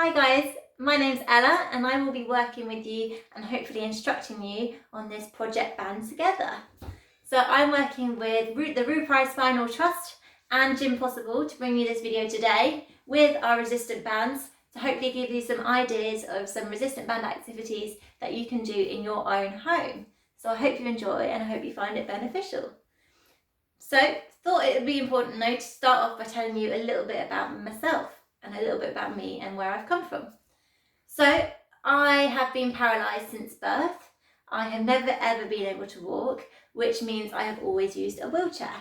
Hi guys, my name's Ella and I will be working with you and hopefully instructing you on this project Band Together. So I'm working with the Rooprai Spinal Trust and Gym Possible to bring you this video today with our resistant bands to hopefully give you some ideas of some resistant band activities that you can do in your own home. So I hope you enjoy and I hope you find it beneficial. So thought it would be important though to start off by telling you a little bit about myself and a little bit about me and where I've come from. So I have been paralysed since birth. I have never ever been able to walk, which means I have always used a wheelchair.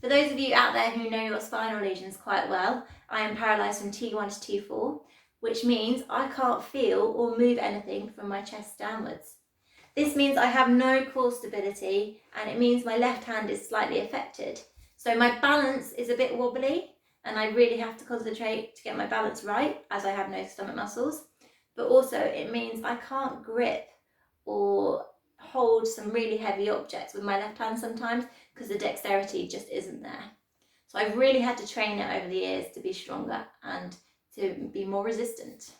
For those of you out there who know your spinal lesions quite well, I am paralysed from T1 to T4, which means I can't feel or move anything from my chest downwards. This means I have no core stability and it means my left hand is slightly affected. So my balance is a bit wobbly and I really have to concentrate to get my balance right as I have no stomach muscles. But also it means I can't grip or hold some really heavy objects with my left hand sometimes because the dexterity just isn't there. So I've really had to train it over the years to be stronger and to be more resistant.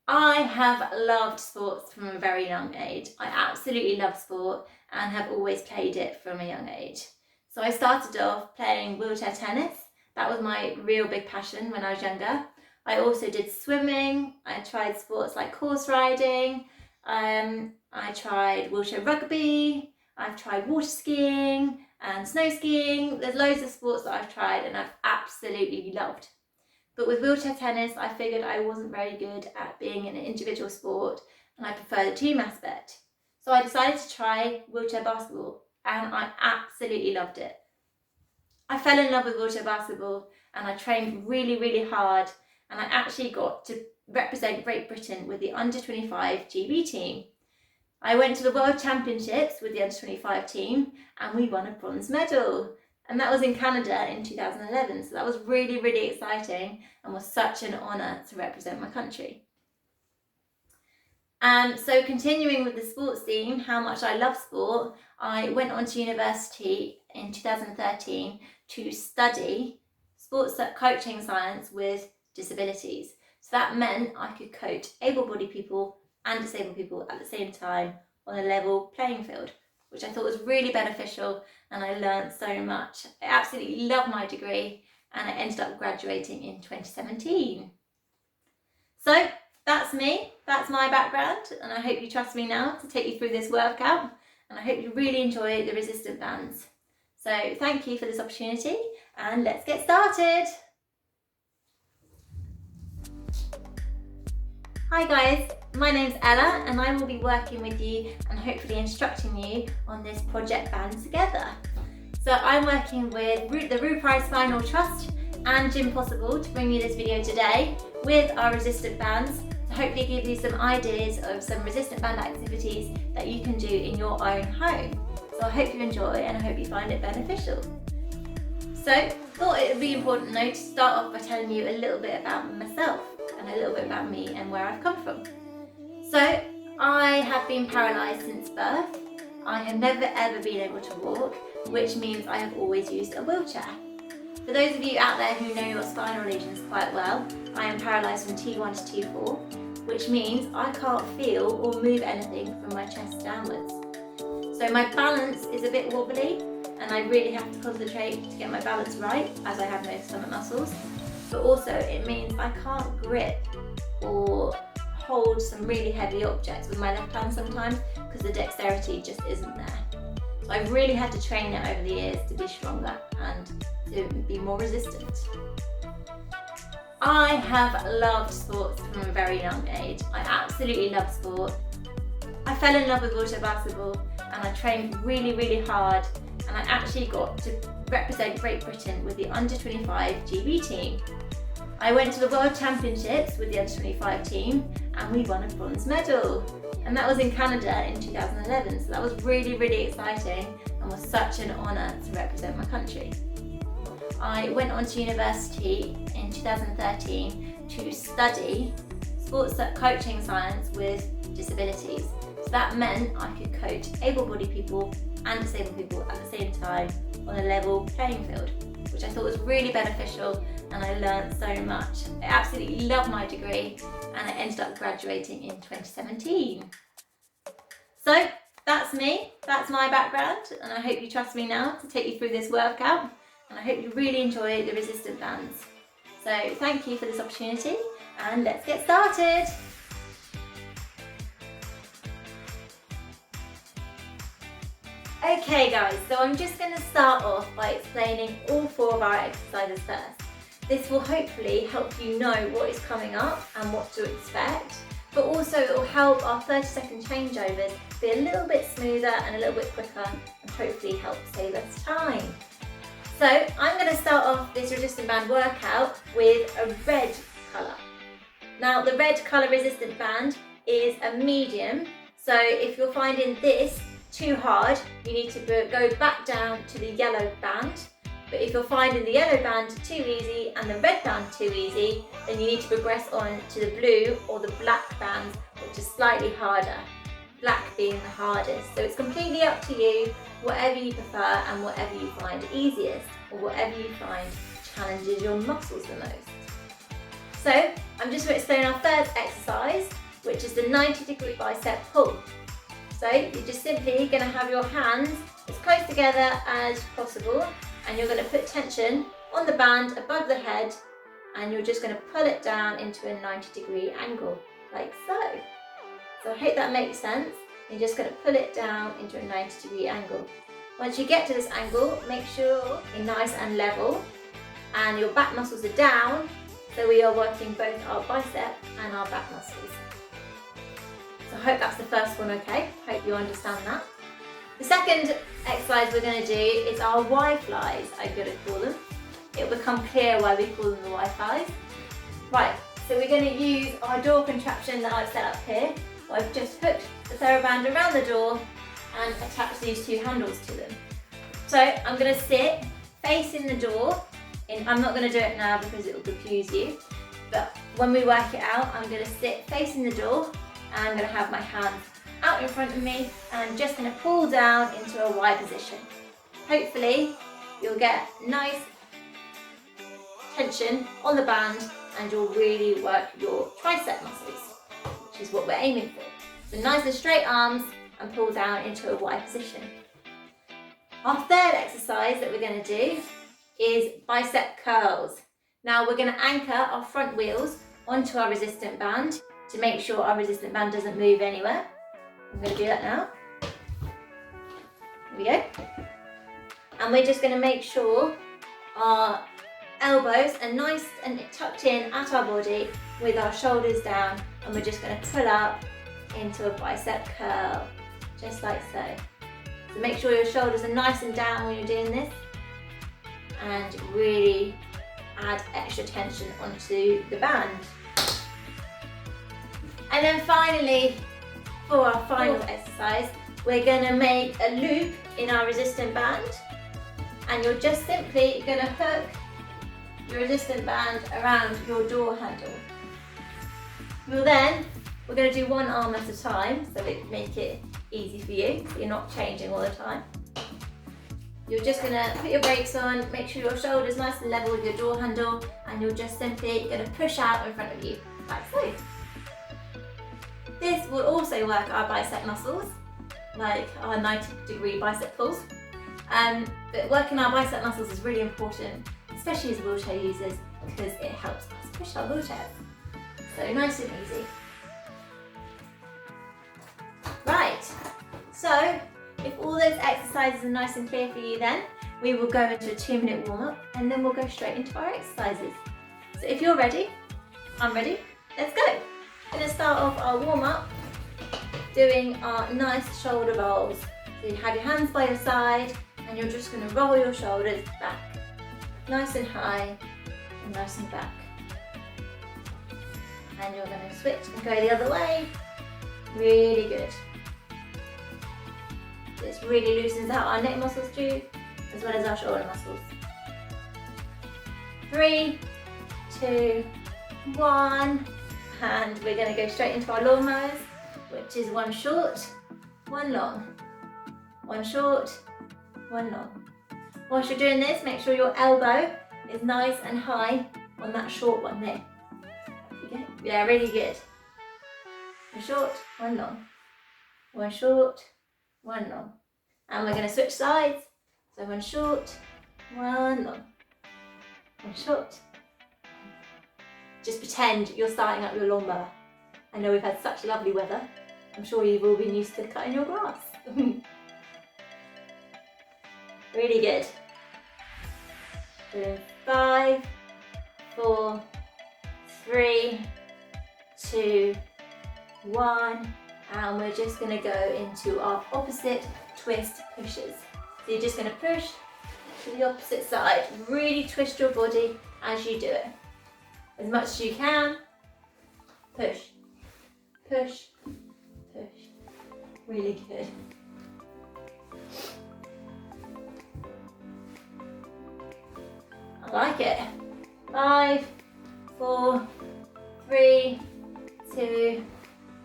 I have loved sports from a very young age. I absolutely love sport and have always played it from a young age. So I started off playing wheelchair tennis. That was my real big passion when I was younger. I also did swimming. I tried sports like horse riding. I tried wheelchair rugby. I've tried water skiing and snow skiing. There's loads of sports that I've tried and I've absolutely loved. But with wheelchair tennis, I figured I wasn't very good at being in an individual sport and I prefer the team aspect. So I decided to try wheelchair basketball and I absolutely loved it. I fell in love with wheelchair basketball and I trained really, really hard and I actually got to represent Great Britain with the under 25 GB team. I went to the World Championships with the under 25 team and we won a bronze medal. And that was in Canada in 2011. So that was really, really exciting and was such an honour to represent my country. So continuing with the sports theme, how much I love sport, I went on to university in 2013 to study sports coaching science with disabilities. So that meant I could coach able-bodied people and disabled people at the same time on a level playing field, which I thought was really beneficial and I learned so much. I absolutely loved my degree and I ended up graduating in 2017. So that's me, that's my background, and I hope you trust me now to take you through this workout and I hope you really enjoy the resistant bands. So thank you for this opportunity and let's get started. Hi guys, my name's Ella and I will be working with you and hopefully instructing you on this project Band Together. So I'm working with the Rooprai Spinal Trust and Gym Possible to bring you this video today with our resistant bands to hopefully give you some ideas of some resistant band activities that you can do in your own home. So I hope you enjoy and I hope you find it beneficial. So thought it would be important though to start off by telling you a little bit about myself and a little bit about me and where I've come from. So I have been paralysed since birth. I have never ever been able to walk, which means I have always used a wheelchair. For those of you out there who know your spinal lesions quite well, I am paralysed from T1 to T4, which means I can't feel or move anything from my chest downwards. So my balance is a bit wobbly and I really have to concentrate to get my balance right as I have no stomach muscles. But also it means I can't grip or hold some really heavy objects with my left hand sometimes because the dexterity just isn't there. So I've really had to train it over the years to be stronger and to be more resistant. I have loved sports from a very young age. I absolutely love sport. I fell in love with wheelchair basketball and I trained really, really hard and I actually got to represent Great Britain with the under 25 GB team. I went to the World Championships with the under 25 team and we won a bronze medal. And that was in Canada in 2011. So that was really, really exciting and was such an honour to represent my country. I went on to university in 2013 to study sports coaching science with disabilities. So that meant I could coach able-bodied people and disabled people at the same time on a level playing field, which I thought was really beneficial, and I learned so much. I absolutely loved my degree, and I ended up graduating in 2017. So that's me, that's my background, and I hope you trust me now to take you through this workout, and I hope you really enjoy the resistant bands. So thank you for this opportunity, and let's get started. Okay guys, so I'm just going to start off by explaining all 4 of our exercises first. This will hopefully help you know what is coming up and what to expect, but also it will help our 30-second changeovers be a little bit smoother and a little bit quicker, and hopefully help save us time. So I'm going to start off this resistant band workout with a red colour. Now the red colour resistant band is a medium, so if you're finding this too hard, you need to go back down to the yellow band. But if you're finding the yellow band too easy and the red band too easy, then you need to progress on to the blue or the black band, which is slightly harder. Black being the hardest. So it's completely up to you, whatever you prefer and whatever you find easiest, or whatever you find challenges your muscles the most. So I'm just going to explain our first exercise, which is the 90-degree bicep pull. So you're just simply going to have your hands as close together as possible, and you're going to put tension on the band above the head, and you're just going to pull it down into a 90-degree angle, like so. So I hope that makes sense. You're just going to pull it down into a 90-degree angle. Once you get to this angle, make sure you're nice and level, and your back muscles are down, so we are working both our bicep and our back muscles. So I hope that's the first one okay. Hope you understand that. The second exercise we're going to do is our Y-flies, I'm going to call them. It will become clear why we call them the Y-flies. Right, so we're going to use our door contraption that I've set up here. I've just hooked the TheraBand around the door and attached these 2 handles to them. So I'm going to sit facing the door. I'm not going to do it now because it will confuse you, but when we work it out, I'm going to sit facing the door, and I'm going to have my hands out in front of me, and I'm just going to pull down into a Y position. Hopefully you'll get nice tension on the band, and you'll really work your tricep muscles, which is what we're aiming for. So nice and straight arms, and pull down into a Y position. Our third exercise that we're going to do is bicep curls. Now we're going to anchor our front wheels onto our resistant band to make sure our resistant band doesn't move anywhere. I'm going to do that now. Here we go. And we're just going to make sure our elbows are nice and tucked in at our body with our shoulders down, and we're just going to pull up into a bicep curl, just like so. So make sure your shoulders are nice and down when you're doing this, and really add extra tension onto the band. And then finally, for our final exercise, we're going to make a loop in our resistant band, and you're just simply going to hook your resistant band around your door handle. We're going to do one arm at a time, so it make it easy for you, so you're not changing all the time. You're just going to put your brakes on, make sure your shoulder's nice and level with your door handle, and you're just simply going to push out in front of you, like so. This will also work our bicep muscles, like our 90-degree bicep pulls. But working our bicep muscles is really important, especially as wheelchair users, because it helps us push our wheelchairs. So nice and easy. Right, so if all those exercises are nice and clear for you, then we will go into a 2-minute warm-up, and then we'll go straight into our exercises. So if you're ready, I'm ready, let's go. We're going to start off our warm-up doing our nice shoulder rolls. So you have your hands by your side, and you're just going to roll your shoulders back, nice and high and nice and back. And you're going to switch and go the other way. Really good. This really loosens out our neck muscles too, as well as our shoulder muscles. 3, 2, 1, and we're going to go straight into our lawnmowers, which is 1 short, 1 long. 1 short, 1 long. Whilst you're doing this, make sure your elbow is nice and high on that short one there. Okay. Yeah, really good. One short, one long. One short, one long. And we're going to switch sides. So one short, one long. One short. Just pretend you're starting up your lawnmower. I know we've had such lovely weather. I'm sure you've all been used to cutting your grass. Really good. Doing 5, 4, 3, 2, 1. And we're just going to go into our opposite twist pushes. So you're just going to push to the opposite side. Really twist your body as you do it. As much as you can. Push, push, push. Really good. I like it. 5, 4, 3, 2,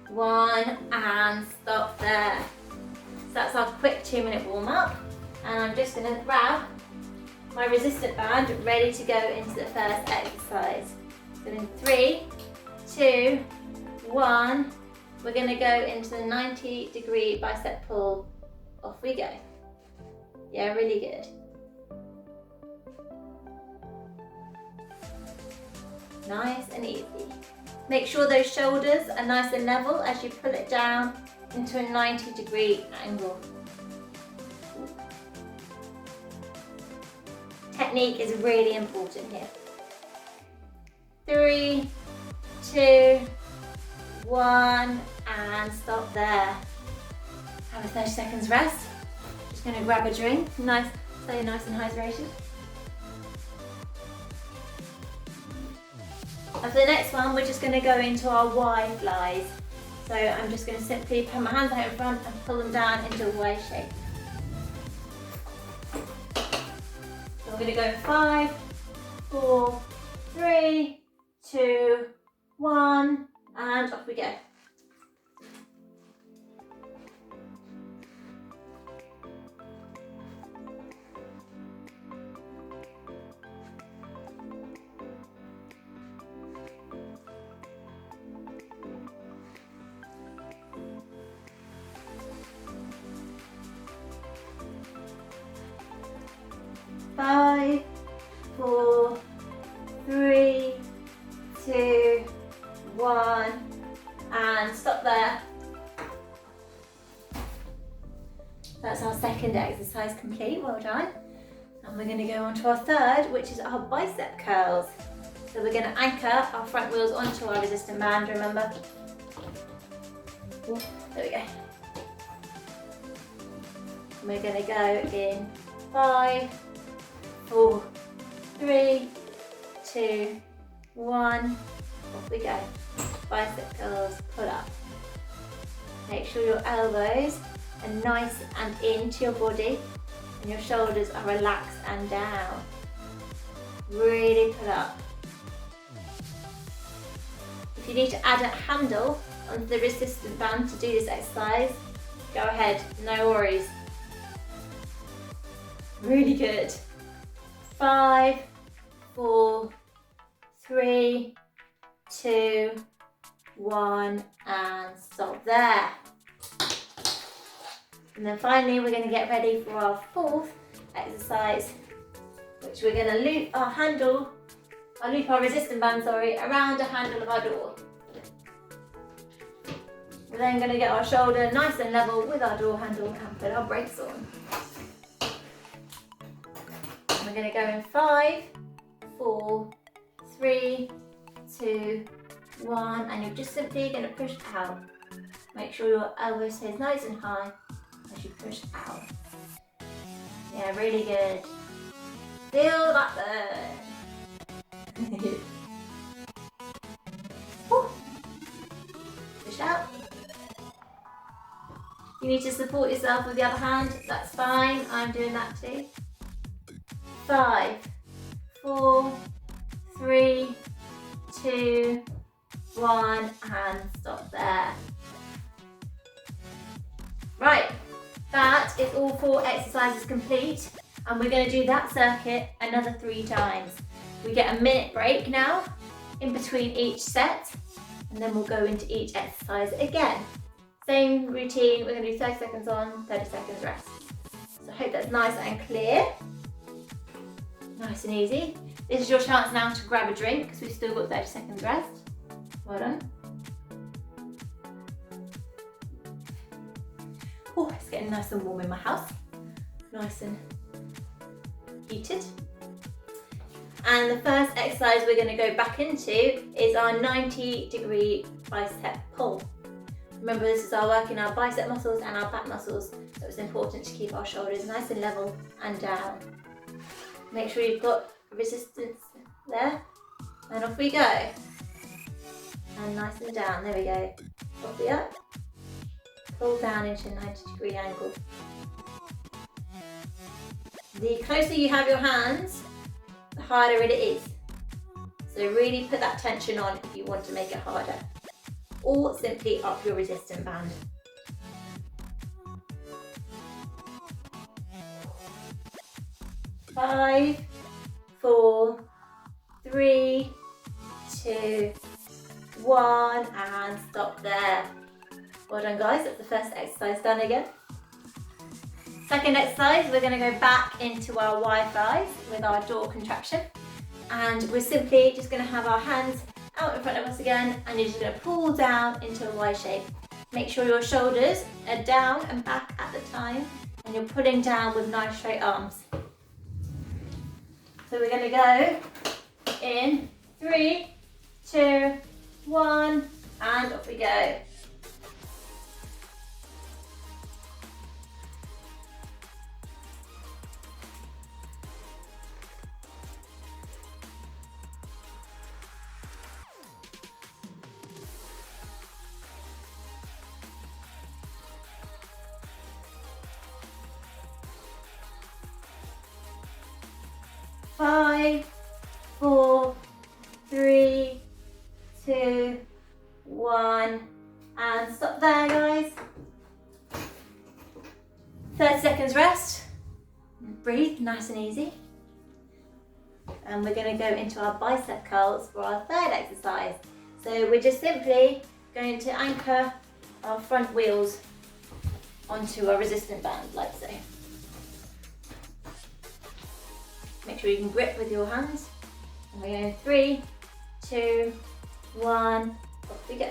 1, and stop there. So that's our quick 2-minute warm up. And I'm just going to grab my resistant band ready to go into the first exercise. So in 3, 2, 1, we're going to go into the 90-degree bicep pull. Off we go. Yeah, really good. Nice and easy. Make sure those shoulders are nice and level as you pull it down into a 90-degree angle. Technique is really important here. 3, 2, 1, and stop there. Have a 30 seconds rest. Just going to grab a drink. Nice, stay nice and hydrated. And for the next one, we're just going to go into our Y flies. So I'm just going to simply put my hands out in front and pull them down into a Y shape. So we're going to go 5, 4, 3, 2, 1, and off we go. Five, 4, 3, 2, 1, and stop there. That's our second exercise complete, well done. And we're going to go on to our third, which is our bicep curls. So we're going to anchor our front wheels onto our resistant band, remember? There we go. And we're going to go in 5, 4, 3, 2, 1, off we go. Bicep curls, pull up. Make sure your elbows are nice and into your body and your shoulders are relaxed and down. Really pull up. If you need to add a handle onto the resistant band to do this exercise, go ahead, no worries. Really good. 5, 4, 3, 2, 1, and stop there. And then finally we're going to get ready for our fourth exercise, which we're going to loop our resistant band, around the handle of our door. We're then going to get our shoulder nice and level with our door handle and put our brakes on. We're going to go in 5, 4, 3, 2, 1, and you're just simply going to push out. Make sure your elbow stays nice and high as you push out. Yeah, really good. Feel that burn. Push out. You need to support yourself with the other hand, that's fine. I'm doing that too. 5, 4, 3, 2, 1, and stop there. Right, that is all 4 exercises complete. And we're going to do that circuit another 3 times. We get a minute break now in between each set, and then we'll go into each exercise again. Same routine, we're going to do 30 seconds on, 30 seconds rest. So I hope that's nice and clear. Nice and easy. This is your chance now to grab a drink because we've still got 30 seconds rest. Well done. Oh, it's getting nice and warm in my house. Nice and heated. And the first exercise we're going to go back into is our 90-degree bicep pull. Remember, this is our working our bicep muscles and our back muscles, so it's important to keep our shoulders nice and level and down. Make sure you've got resistance there, and off we go. And nice and down, there we go. Off we up, pull down into a 90-degree angle. The closer you have your hands, the harder it is. So really put that tension on if you want to make it harder. Or simply up your resistance band. Five, 4, 3, 2, 1, and stop there. Well done guys, that's the first exercise done again. Second exercise, we're going to go back into our Y-flies with our door contraction. And we're simply just going to have our hands out in front of us again, and you're just going to pull down into a Y shape. Make sure your shoulders are down and back at the time, and you're pulling down with nice straight arms. So we're going to go in 3, 2, 1, and off we go. Five, 4, 3, 2, 1, and stop there guys. 30 seconds rest. Breathe, nice and easy. And we're going to go into our bicep curls for our third exercise. So we're just simply going to anchor our front wheels onto our resistance band like so. Make sure you can grip with your hands. And we're going 3, 2, 1, off we go.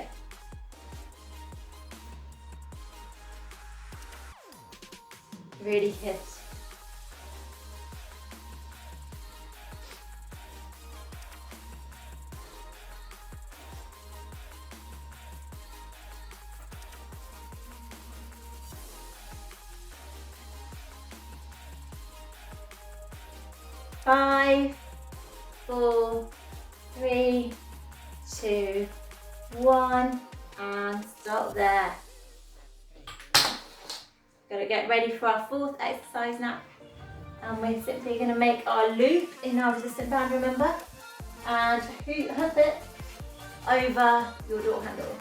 Really good. Five, 4, 3, 2, 1, and stop there. Got to get ready for our fourth exercise now. And we're simply going to make our loop in our resistance band, remember? And hook it over your door handle.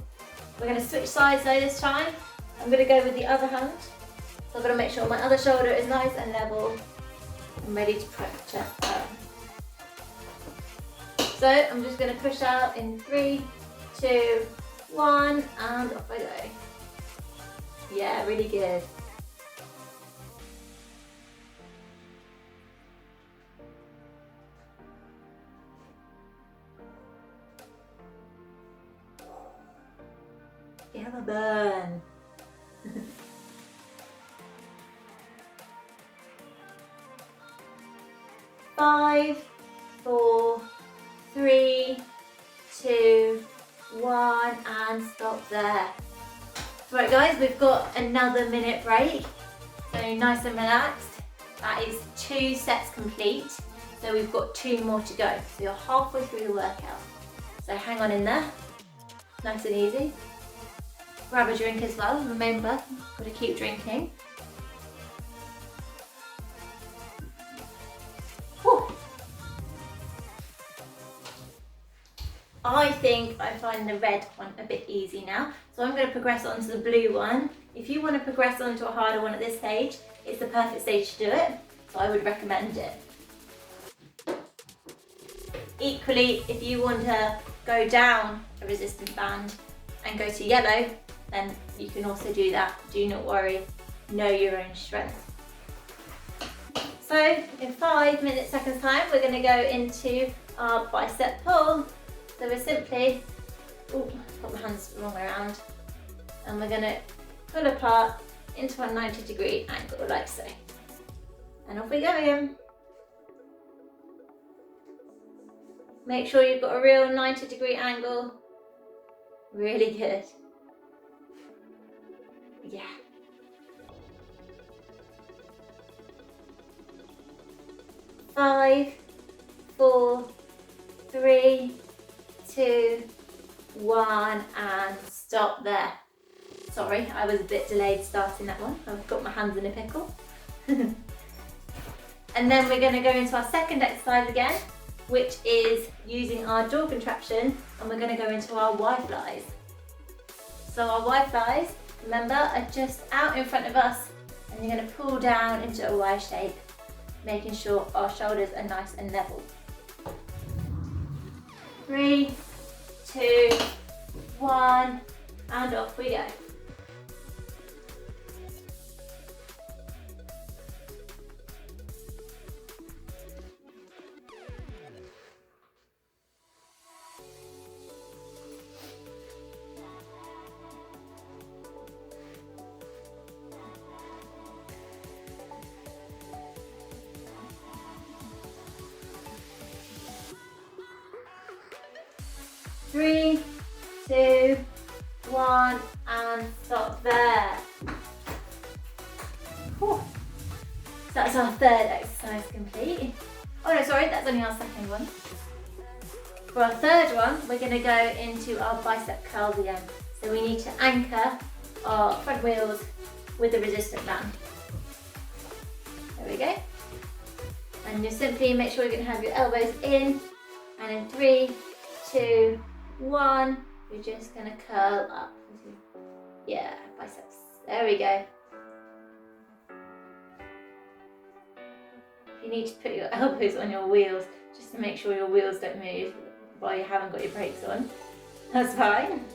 We're going to switch sides though this time. I'm going to go with the other hand. So I've got to make sure my other shoulder is nice and level. I'm ready to prep chest down. So I'm just going to push out in 3, 2, 1, and off I go. Yeah, really good. Have a burn. 5, 4, 3, 2, 1, and stop there. Right guys, we've got another minute break. So nice and relaxed. That is 2 sets complete. So we've got 2 more to go. So you're halfway through the workout. So hang on in there. Nice and easy. Grab a drink as well, remember, got to keep drinking. Whew. I think I find the red one a bit easy now, so I'm going to progress on to the blue one. If you want to progress on to a harder one at this stage, it's the perfect stage to do it. so I would recommend it. Equally, if you want to go down a resistance band and go to yellow, then you can also do that. Do not worry, know your own strength. So in 5 seconds time, we're going to go into our bicep pull. So we're simply, put my hands the wrong way around, and we're going to pull apart into a 90-degree angle like so. And off we go again. Make sure you've got a real 90-degree angle. Really good. Yeah. Five, 4, 3, 2, 1, and stop there. Sorry, I was a bit delayed starting that one. I've got my hands in a pickle. And then we're going to go into our second exercise again, which is using our jaw contraption, and we're going to go into our Y-flies. So our Y-flies, remember, are just out in front of us, and you're going to pull down into a Y shape, making sure our shoulders are nice and level. 3, 2, 1, and off we go. Three, 2, 1, and stop there. Whew. So that's our third exercise complete. Oh no, sorry, that's only our second one. For our third one, we're going to go into our bicep curls again. So we need to anchor our front wheels with the resistant band. There we go. And you simply make sure you're going to have your elbows in, and in 3, 2, 1, you're just going to curl up. Yeah, biceps. There we go. You need to put your elbows on your wheels just to make sure your wheels don't move while you haven't got your brakes on. That's fine.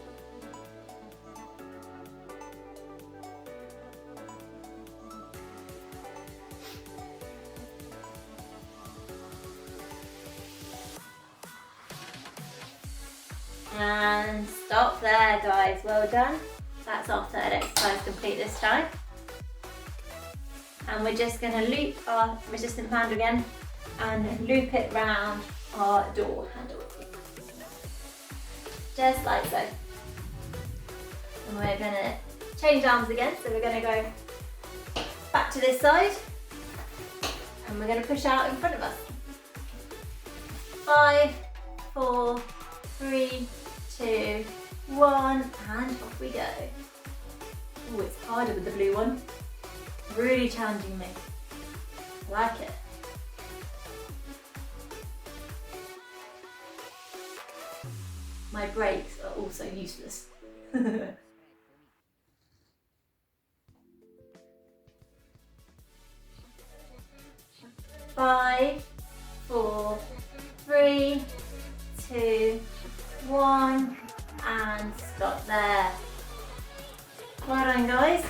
And stop there, guys. Well done. That's our third exercise complete this time. And we're just going to loop our resistant band again and loop it round our door handle. Just like so. And we're going to change arms again. So we're going to go back to this side and we're going to push out in front of us. 5, 4, 3, 2, 1, and off we go. Oh, it's harder with the blue one. Really challenging me. I like it. My brakes are also useless. 5, 4, 3, 2, 1, and stop there. Well done, guys.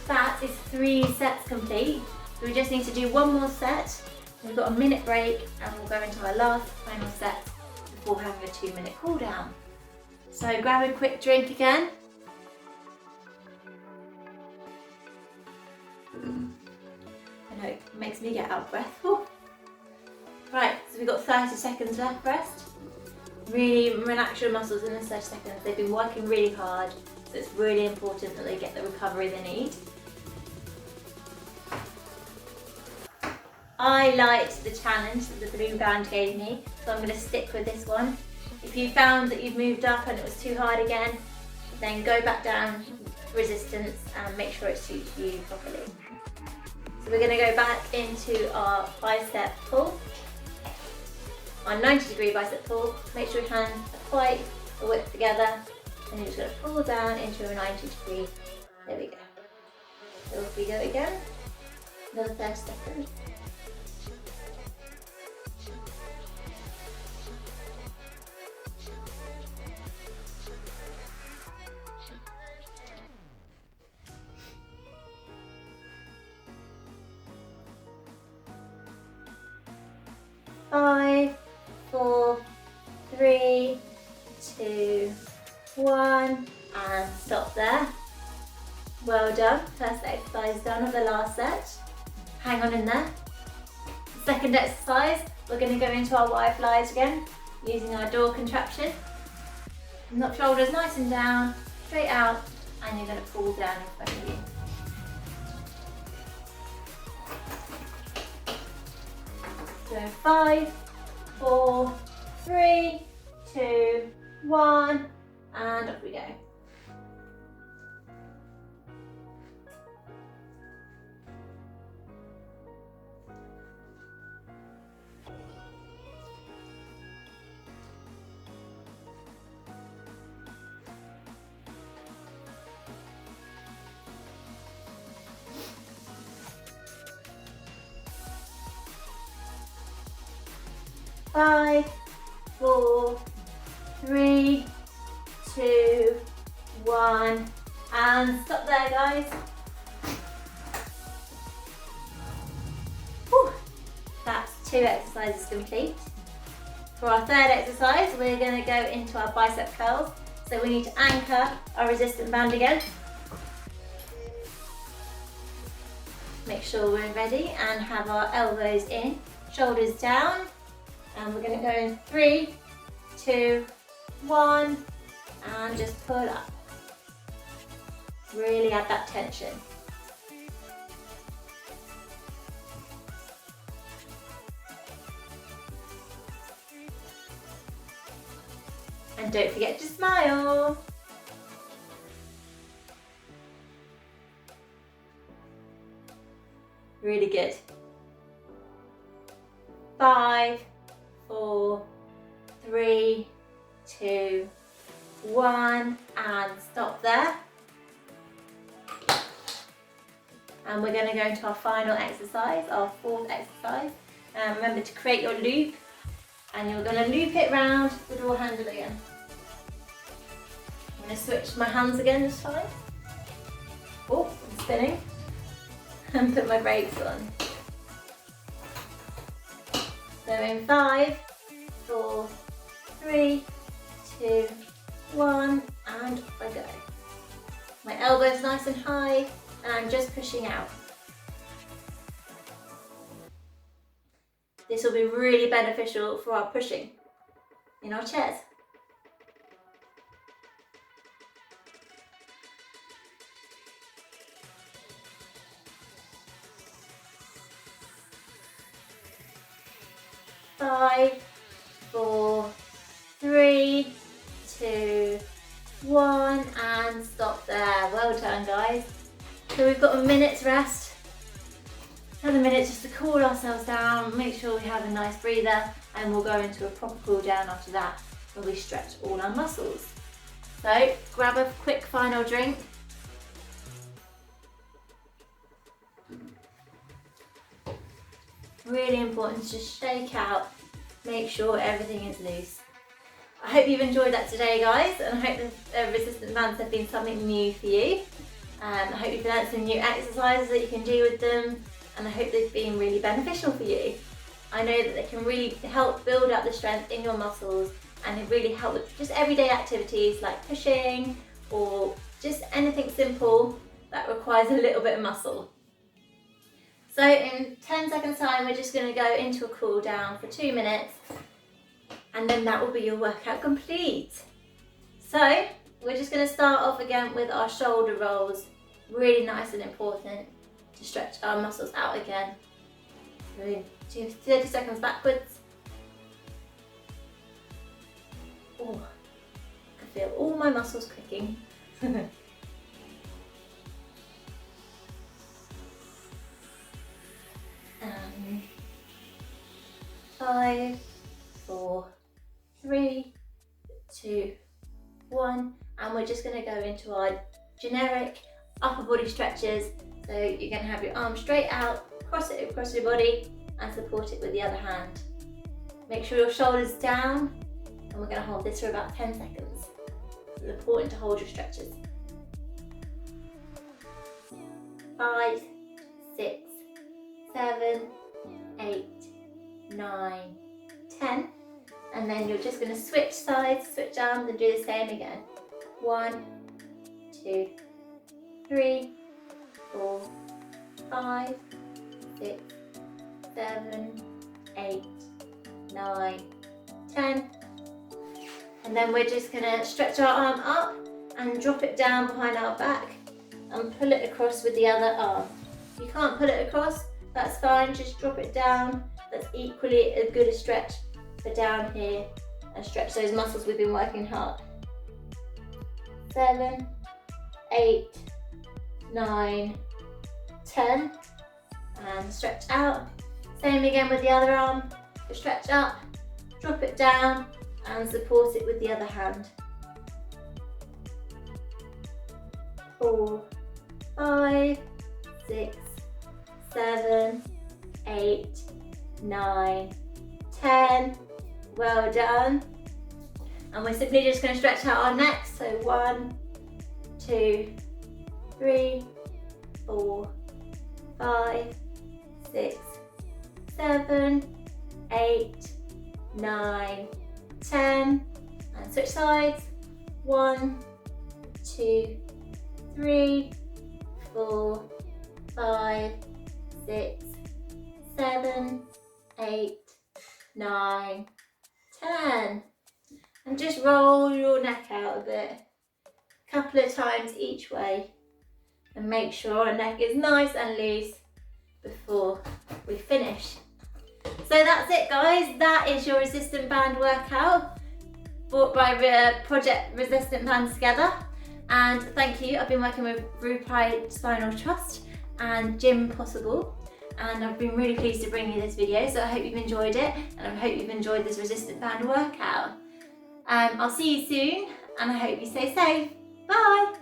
That is 3 sets complete. So we just need to do one more set. We've got a minute break and we'll go into our last final set before having a 2-minute cool down. So grab a quick drink again. I know, it makes me get out of breath. Ooh. Right, so we've got 30 seconds left, rest. Really relax your muscles in this 30 seconds. They've been working really hard, so it's really important that they get the recovery they need. I liked the challenge that the blue band gave me, so I'm going to stick with this one. If you found that you've moved up and it was too hard again, then go back down resistance and make sure it suits you properly. So we're going to go back into our bicep pull. Our 90-degree bicep pull. Make sure your hands are quite a width together, and you're just going to pull down into a 90-degree. There we go. So off we go again. Another 30 seconds. 2, 1, and stop there. Well done. First exercise done of the last set. Hang on in there. The second exercise, we're going to go into our wide flies again, using our door contraption. Knock shoulders nice and down, straight out, and you're going to pull down in front of you. So 5, 4, 3, 2, 1, and off we go. Five, 4, 3, 2, 1, and stop there, guys. Whew. That's 2 exercises complete. For our third exercise, we're going to go into our bicep curls. So we need to anchor our resistant band again. Make sure we're ready and have our elbows in, shoulders down. And we're going to go in 3, 2, 1, and just pull up. Really add that tension. And don't forget to smile. Really good. 5, 4, 3, 2, 1, and stop there. And we're going to go into our final exercise, our 4th exercise. Remember to create your loop, and you're going to loop it round the door handle again. I'm going to switch my hands again this time. Oh, I'm spinning. And put my brakes on. So in 5, 4, 3, 2, 1, and off I go. My elbow's nice and high, and I'm just pushing out. This will be really beneficial for our pushing in our chairs. Five, 4, 3, 2, 1, and stop there. Well done, guys. So we've got a minute's rest. Another minute just to cool ourselves down, make sure we have a nice breather, and we'll go into a proper cool down after that, where we stretch all our muscles. So grab a quick final drink. Really important to just shake out, make sure everything is loose. I hope you've enjoyed that today, guys, and I hope the resistant bands have been something new for you. I hope you've learned some new exercises that you can do with them, and I hope they've been really beneficial for you. I know that they can really help build up the strength in your muscles, and it really help with just everyday activities like pushing or just anything simple that requires a little bit of muscle. So in 10 seconds time, we're just going to go into a cool down for 2 minutes, and then that will be your workout complete. So we're just going to start off again with our shoulder rolls. Really nice and important to stretch our muscles out again. So do 30 seconds backwards. Oh, I can feel all my muscles clicking. 5, 4, 3, 2, 1, and we're just going to go into our generic upper body stretches. So you're going to have your arms straight out, cross it across your body, and support it with the other hand. Make sure your shoulders down, and we're going to hold this for about 10 seconds. It's important to hold your stretches. 5, 6, 7, 8, 9, 10, and then you're just going to switch sides, switch arms, and do the same again. 1, 2, 3, 4, 5, 6, 7, 8, 9, 10. And then we're just going to stretch our arm up and drop it down behind our back and pull it across with the other arm. If you can't pull it across, that's fine, just drop it down. That's equally as good a stretch for down here, and stretch those muscles we've been working hard. 7, 8, 9, 10, and stretch out. Same again with the other arm, stretch up, drop it down, and support it with the other hand. 4, 5, 6, 7, 8, 9, 10. Well done. And we're simply just going to stretch out our necks. So 1, 2, 3, 4, 5, 6, 7, 8, 9, 10. And switch sides. 1, 2, 3, 4, 5, 6, 7, 8, 9, 10. And just roll your neck out a bit, a couple of times each way, and make sure our neck is nice and loose before we finish. So that's it, guys. That is your resistant band workout brought by Project Resistant Bands Together. And thank you. I've been working with Rooprai Spinal Trust and Gym Possible, and I've been really pleased to bring you this video, so I hope you've enjoyed it, and I hope you've enjoyed this resistant band workout. I'll see you soon, and I hope you stay safe. Bye!